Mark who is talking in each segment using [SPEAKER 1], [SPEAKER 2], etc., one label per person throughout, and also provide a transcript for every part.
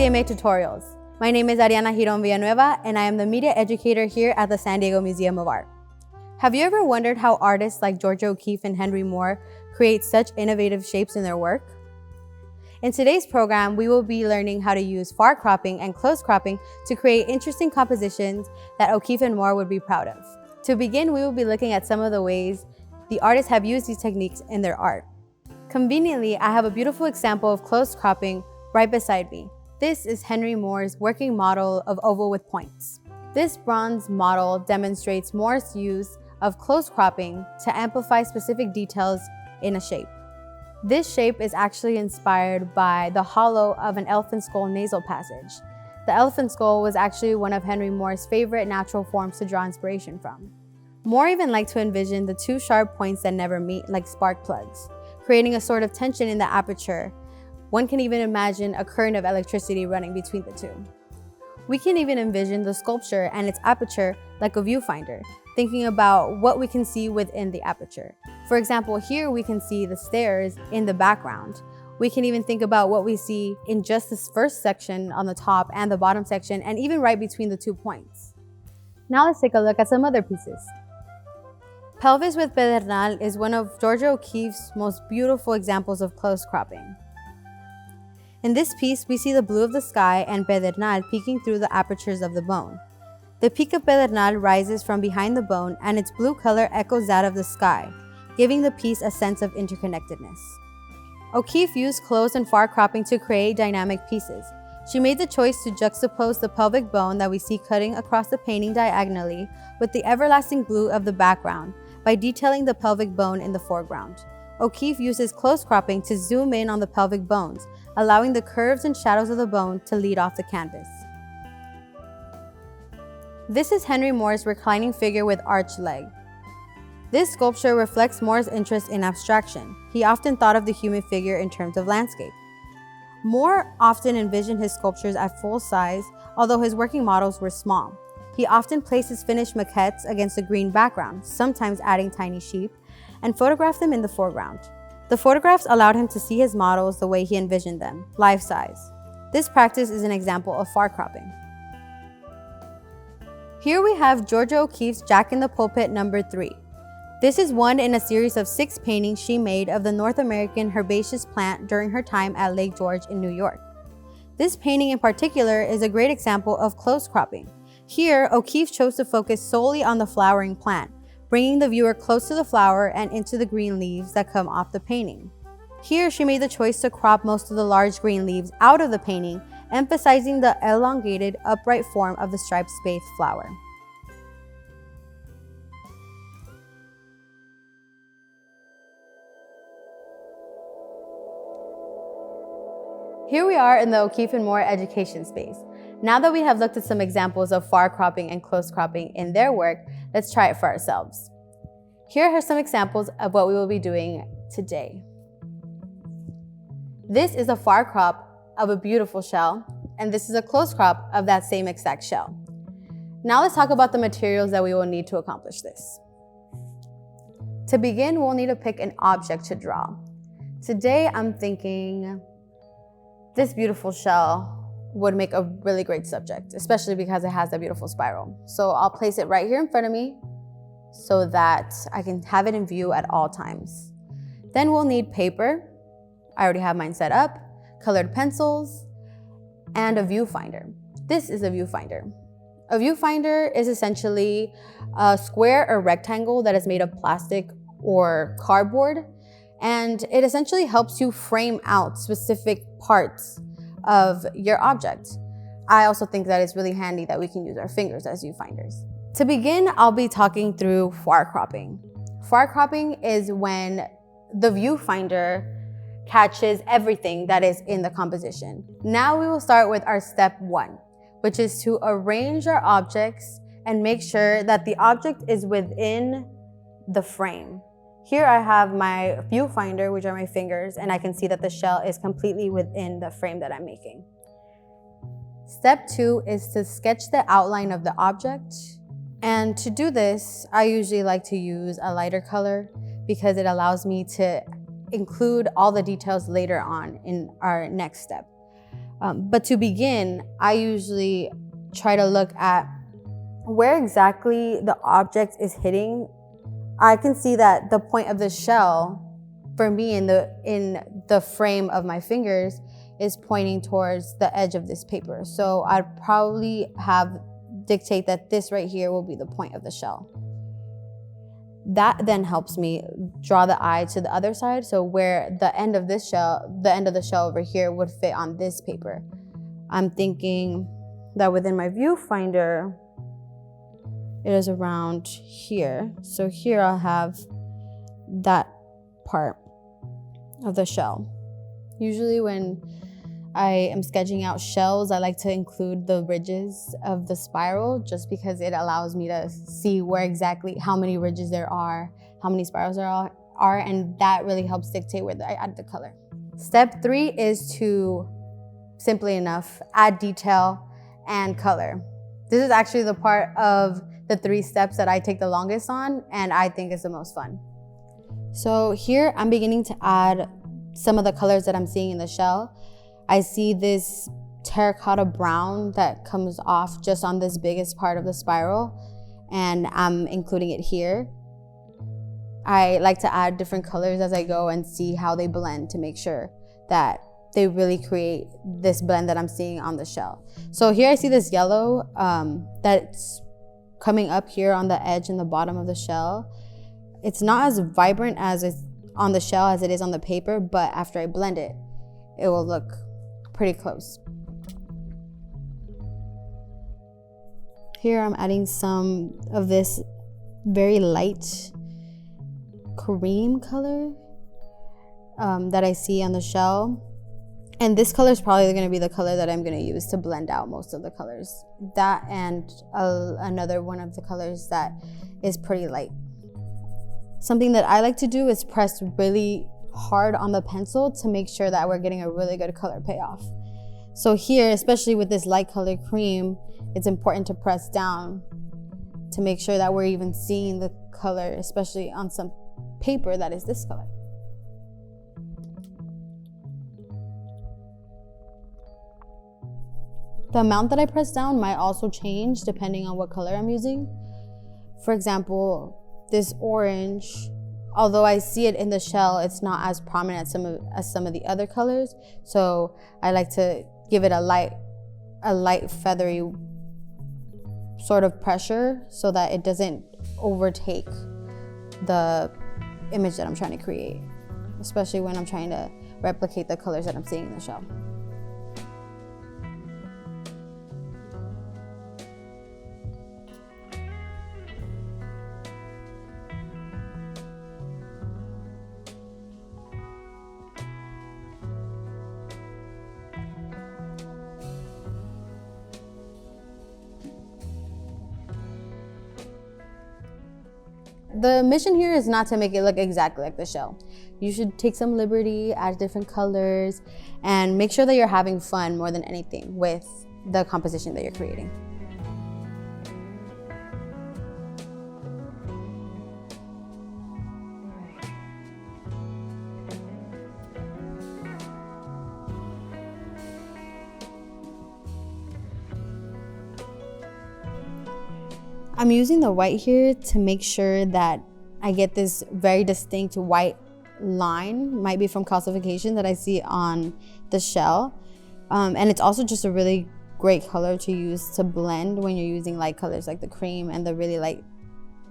[SPEAKER 1] SDMA Tutorials. My name is Ariana Giron Villanueva, and I am the media educator here at the San Diego Museum of Art. Have you ever wondered how artists like Georgia O'Keeffe and Henry Moore create such innovative shapes in their work? In today's program, we will be learning how to use far cropping and close cropping to create interesting compositions that O'Keeffe and Moore would be proud of. To begin, we will be looking at some of the ways the artists have used these techniques in their art. Conveniently, I have a beautiful example of close cropping right beside me. This is Henry Moore's working model of oval with points. This bronze model demonstrates Moore's use of close cropping to amplify specific details in a shape. This shape is actually inspired by the hollow of an elephant skull nasal passage. The elephant skull was actually one of Henry Moore's favorite natural forms to draw inspiration from. Moore even liked to envision the two sharp points that never meet like spark plugs, creating a sort of tension in the aperture. One can even imagine a current of electricity running between the two. We can even envision the sculpture and its aperture like a viewfinder, thinking about what we can see within the aperture. For example, here we can see the stairs in the background. We can even think about what we see in just this first section on the top and the bottom section, and even right between the 2 points. Now let's take a look at some other pieces. Pelvis with Pedernal is one of Georgia O'Keeffe's most beautiful examples of close cropping. In this piece, we see the blue of the sky and Pedernal peeking through the apertures of the bone. The peak of Pedernal rises from behind the bone, and its blue color echoes that of the sky, giving the piece a sense of interconnectedness. O'Keeffe used close and far cropping to create dynamic pieces. She made the choice to juxtapose the pelvic bone that we see cutting across the painting diagonally with the everlasting blue of the background by detailing the pelvic bone in the foreground. O'Keeffe uses close cropping to zoom in on the pelvic bones, allowing the curves and shadows of the bone to lead off the canvas. This is Henry Moore's reclining figure with arched leg. This sculpture reflects Moore's interest in abstraction. He often thought of the human figure in terms of landscape. Moore often envisioned his sculptures at full size, although his working models were small. He often placed his finished maquettes against a green background, sometimes adding tiny sheep, and photographed them in the foreground. The photographs allowed him to see his models the way he envisioned them, life-size. This practice is an example of far cropping. Here we have Georgia O'Keeffe's Jack in the Pulpit No. 3. This is one in a series of 6 paintings she made of the North American herbaceous plant during her time at Lake George in New York. This painting in particular is a great example of close cropping. Here, O'Keeffe chose to focus solely on the flowering plant, bringing the viewer close to the flower and into the green leaves that come off the painting. Here, she made the choice to crop most of the large green leaves out of the painting, emphasizing the elongated, upright form of the striped spathe flower. Here we are in the O'Keeffe and Moore education space. Now that we have looked at some examples of far cropping and close cropping in their work, let's try it for ourselves. Here are some examples of what we will be doing today. This is a far crop of a beautiful shell, and this is a close crop of that same exact shell. Now let's talk about the materials that we will need to accomplish this. To begin, we'll need to pick an object to draw. Today, I'm thinking this beautiful shell would make a really great subject, especially because it has a beautiful spiral. So I'll place it right here in front of me so that I can have it in view at all times. Then we'll need paper. I already have mine set up, colored pencils, and a viewfinder. This is a viewfinder. A viewfinder is essentially a square or rectangle that is made of plastic or cardboard, and it essentially helps you frame out specific parts of your object. I also think that it's really handy that we can use our fingers as viewfinders. To begin, I'll be talking through far cropping. Far cropping is when the viewfinder catches everything that is in the composition. Now we will start with our step 1, which is to arrange our objects and make sure that the object is within the frame. Here I have my viewfinder, which are my fingers, and I can see that the shell is completely within the frame that I'm making. Step 2 is to sketch the outline of the object. And to do this, I usually like to use a lighter color because it allows me to include all the details later on in our next step. But to begin, I usually try to look at where exactly the object is hitting. I can see that the point of the shell for me in the frame of my fingers is pointing towards the edge of this paper. So I'd probably dictate that this right here will be the point of the shell. That then helps me draw the eye to the other side. So where the end of the shell over here would fit on this paper. I'm thinking that within my viewfinder, it is around here. So here I'll have that part of the shell. Usually when I am sketching out shells, I like to include the ridges of the spiral just because it allows me to see where exactly, how many ridges there are, how many spirals there are, and that really helps dictate where I add the color. Step 3 is to, simply enough, add detail and color. This is actually the part of the 3 steps that I take the longest on, and I think is the most fun. So here I'm beginning to add some of the colors that I'm seeing in the shell. I see this terracotta brown that comes off just on this biggest part of the spiral, and I'm including it here. I like to add different colors as I go and see how they blend to make sure that they really create this blend that I'm seeing on the shell. So here I see this yellow that's coming up here on the edge and the bottom of the shell. It's not as vibrant as it's on the shell as it is on the paper, but after I blend it, it will look pretty close. Here I'm adding some of this very light cream color that I see on the shell. And this color is probably going to be the color that I'm going to use to blend out most of the colors. That and another one of the colors that is pretty light. Something that I like to do is press really hard on the pencil to make sure that we're getting a really good color payoff. So here, especially with this light color cream, it's important to press down to make sure that we're even seeing the color, especially on some paper that is this color. The amount that I press down might also change depending on what color I'm using. For example, this orange, although I see it in the shell, it's not as prominent as some of the other colors. So I like to give it a light feathery sort of pressure so that it doesn't overtake the image that I'm trying to create, especially when I'm trying to replicate the colors that I'm seeing in the shell. The mission here is not to make it look exactly like the shell. You should take some liberty, add different colors, and make sure that you're having fun more than anything with the composition that you're creating. I'm using the white here to make sure that I get this very distinct white line, might be from calcification, that I see on the shell. And it's also just a really great color to use to blend when you're using light colors like the cream and the really light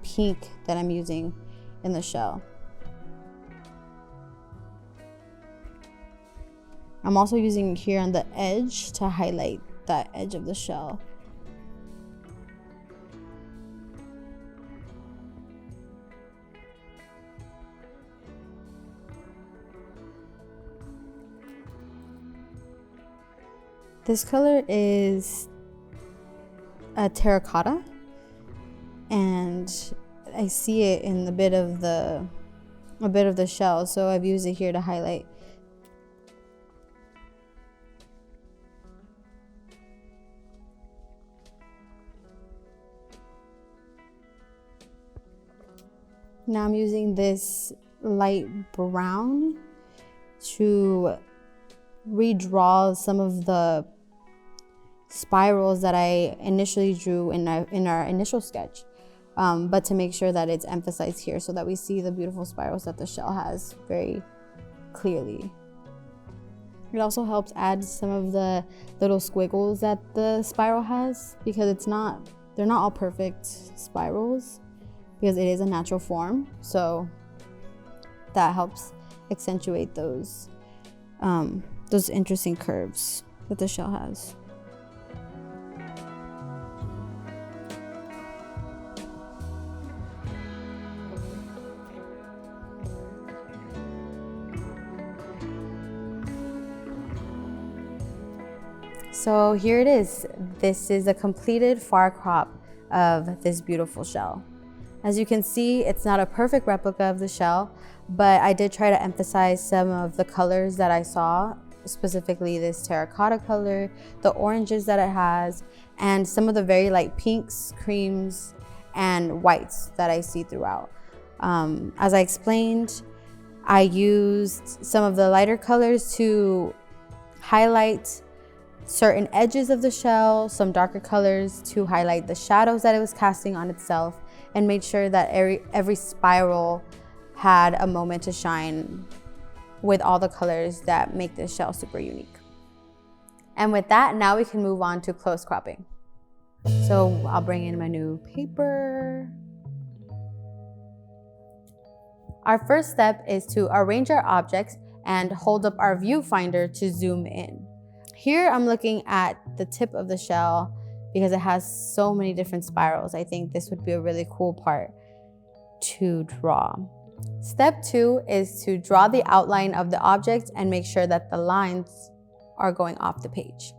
[SPEAKER 1] pink that I'm using in the shell. I'm also using here on the edge to highlight that edge of the shell. This color is a terracotta, and I see it in a bit of the shell, so I've used it here to highlight. Now I'm using this light brown to redraw some of the spirals that I initially drew in our initial sketch, but to make sure that it's emphasized here so that we see the beautiful spirals that the shell has very clearly. It also helps add some of the little squiggles that the spiral has, because they're not all perfect spirals, because it is a natural form. So that helps accentuate those interesting curves that the shell has. So here it is. This is a completed far crop of this beautiful shell. As you can see, it's not a perfect replica of the shell, but I did try to emphasize some of the colors that I saw, specifically this terracotta color, the oranges that it has, and some of the very light pinks, creams, and whites that I see throughout. As I explained, I used some of the lighter colors to highlight certain edges of the shell, some darker colors to highlight the shadows that it was casting on itself, and made sure that every spiral had a moment to shine with all the colors that make this shell super unique. And with that, now we can move on to close cropping. So I'll bring in my new paper. Our first step is to arrange our objects and hold up our viewfinder to zoom in. Here I'm looking at the tip of the shell because it has so many different spirals. I think this would be a really cool part to draw. Step 2 is to draw the outline of the object and make sure that the lines are going off the page.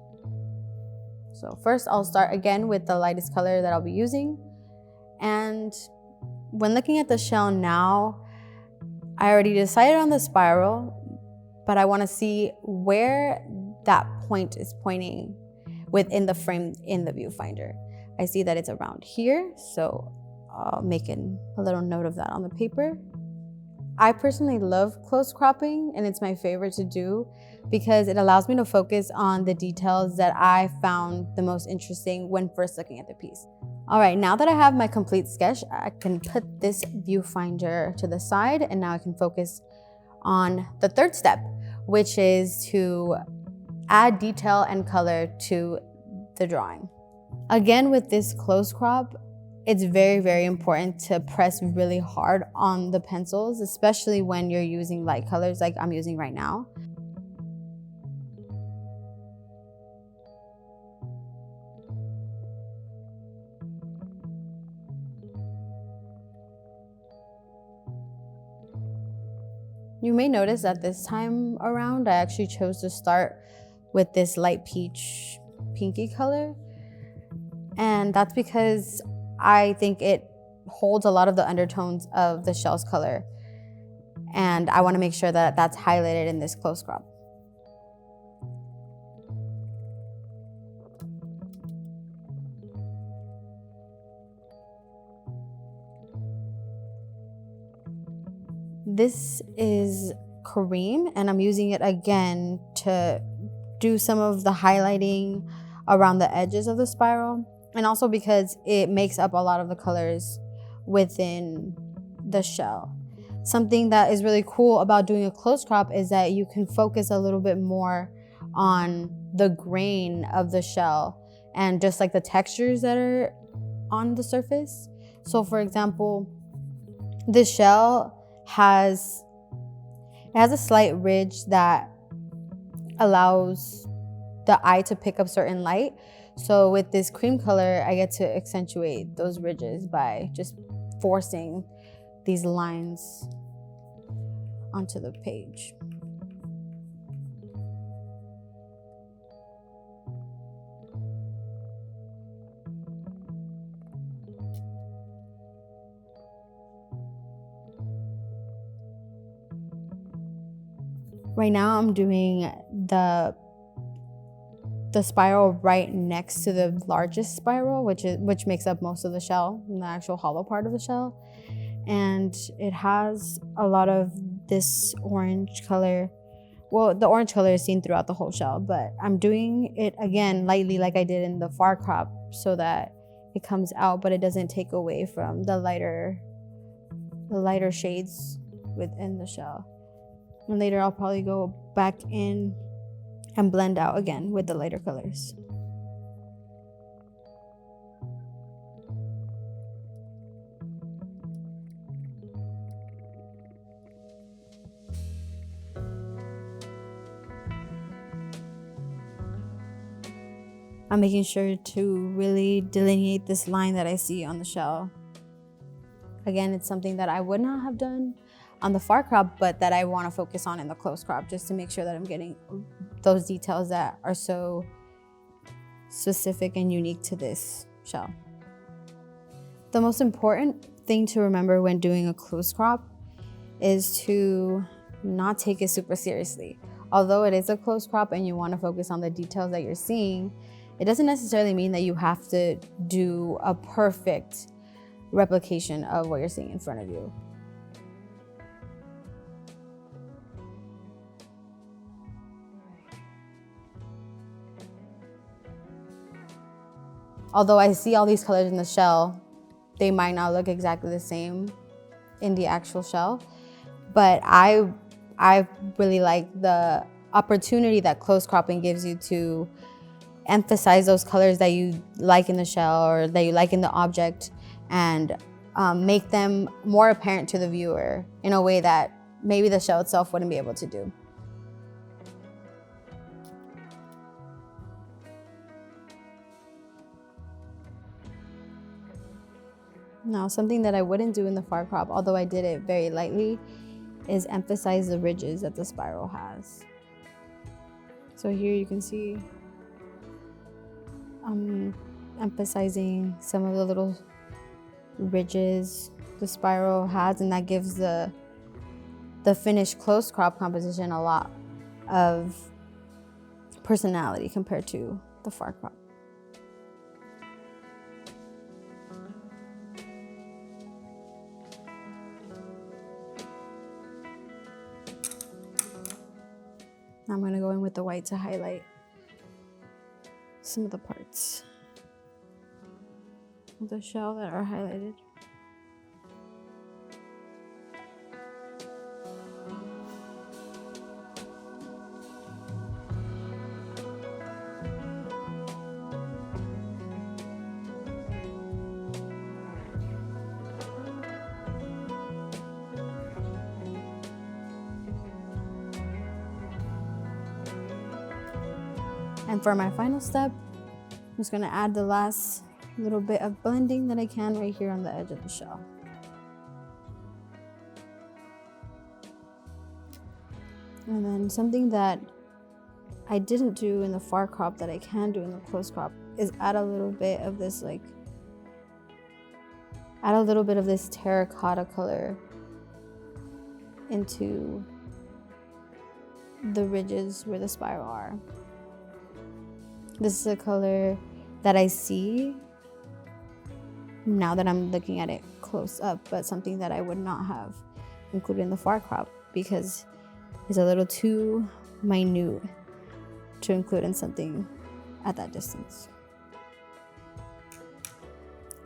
[SPEAKER 1] So first I'll start again with the lightest color that I'll be using. And when looking at the shell now, I already decided on the spiral, but I want to see where that point is pointing within the frame in the viewfinder. I see that it's around here, so I'll make a little note of that on the paper. I personally love close cropping, and it's my favorite to do because it allows me to focus on the details that I found the most interesting when first looking at the piece. All right, now that I have my complete sketch, I can put this viewfinder to the side, and now I can focus on the third step, which is to add detail and color to the drawing. Again, with this close crop, it's very, very important to press really hard on the pencils, especially when you're using light colors like I'm using right now. You may notice that this time around, I actually chose to start with this light peach pinky color. And that's because I think it holds a lot of the undertones of the shell's color. And I want to make sure that that's highlighted in this close crop. This is cream, and I'm using it again to do some of the highlighting around the edges of the spiral, and also because it makes up a lot of the colors within the shell. Something that is really cool about doing a close crop is that you can focus a little bit more on the grain of the shell and just like the textures that are on the surface. So for example, this shell has a slight ridge that allows the eye to pick up certain light. So with this cream color, I get to accentuate those ridges by just forcing these lines onto the page. Right now I'm doing the spiral right next to the largest spiral, which makes up most of the shell, and the actual hollow part of the shell. And it has a lot of this orange color well, the orange color is seen throughout the whole shell, but I'm doing it again lightly like I did in the far crop so that it comes out, but it doesn't take away from the lighter shades within the shell. And later I'll probably go back in and blend out again with the lighter colors. I'm making sure to really delineate this line that I see on the shell. Again, it's something that I would not have done on the far crop, but that I want to focus on in the close crop, just to make sure that I'm getting those details that are so specific and unique to this shell. The most important thing to remember when doing a close crop is to not take it super seriously. Although it is a close crop and you want to focus on the details that you're seeing, it doesn't necessarily mean that you have to do a perfect replication of what you're seeing in front of you. Although I see all these colors in the shell, they might not look exactly the same in the actual shell, but I really like the opportunity that close cropping gives you to emphasize those colors that you like in the shell or that you like in the object, and make them more apparent to the viewer in a way that maybe the shell itself wouldn't be able to do. Now, something that I wouldn't do in the far crop, although I did it very lightly, is emphasize the ridges that the spiral has. So here you can see I'm emphasizing some of the little ridges the spiral has, and that gives the finished close crop composition a lot of personality compared to the far crop. I'm going to go in with the white to highlight some of the parts of the shell that are highlighted. And for my final step, I'm just gonna add the last little bit of blending that I can right here on the edge of the shell. And then something that I didn't do in the far crop that I can do in the close crop is add a little bit of this terracotta color into the ridges where the spiral are. This is a color that I see now that I'm looking at it close up, but something that I would not have included in the far crop because it's a little too minute to include in something at that distance.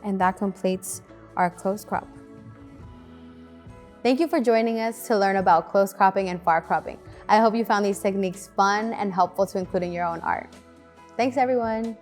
[SPEAKER 1] And that completes our close crop. Thank you for joining us to learn about close cropping and far cropping. I hope you found these techniques fun and helpful to include in your own art. Thanks, everyone.